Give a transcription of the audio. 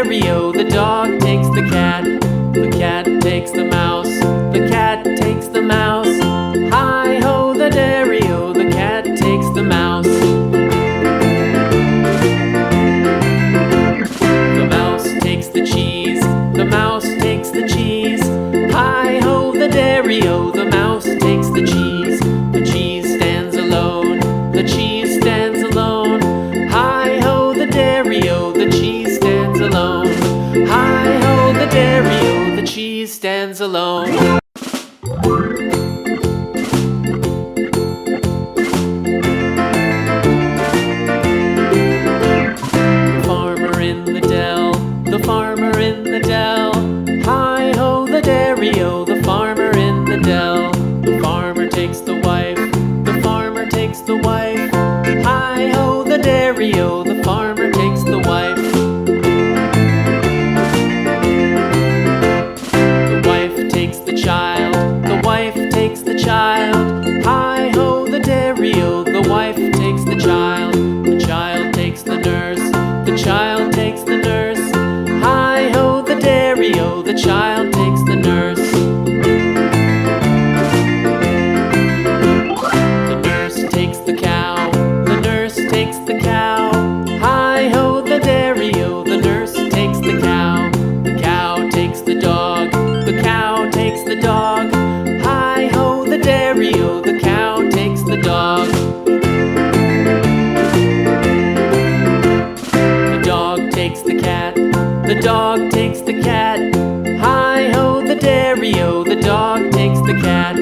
dairy-o, the dog takes the cat. The cat takes the mouse, the cat takes the mouse. Hi-ho, the dairy-o, the cat takes the mouse. The mouse takes the cheese, the mouse takes the cheese. Hi-ho, the dairy-o, the mouse takes the cheese. The cheese stands alone, the cheese stands alone. Hi-ho, the dairy-o, the cheese stands alone. Hi-ho, the dairy-o, the cheese stands alone. The farmer in the dell, the farmer in the dell. Hi-ho, the dairy-o, the farmer in the dell. The farmer takes the wife, the farmer takes the wife. Hi-ho, the dairy-o, the farmer takes the wife. The wife takes the child, the wife takes the child. Hi-ho, the dairy-o, the wife takes the child. The child takes the nurse, the child takes the nurse. Hi-ho, the dairy-o, the child takes the nurse. The nurse takes the cow, the nurse takes the cow. Hi-ho, the dairy-o, the nurse takes the cow. The cow takes the dog, the cow takes the dog. Hi-ho, the dairy-o, the cow takes the dog. The dog takes the cat, the dog takes the cat. Hi-ho, the dairy-o, the dog takes the cat.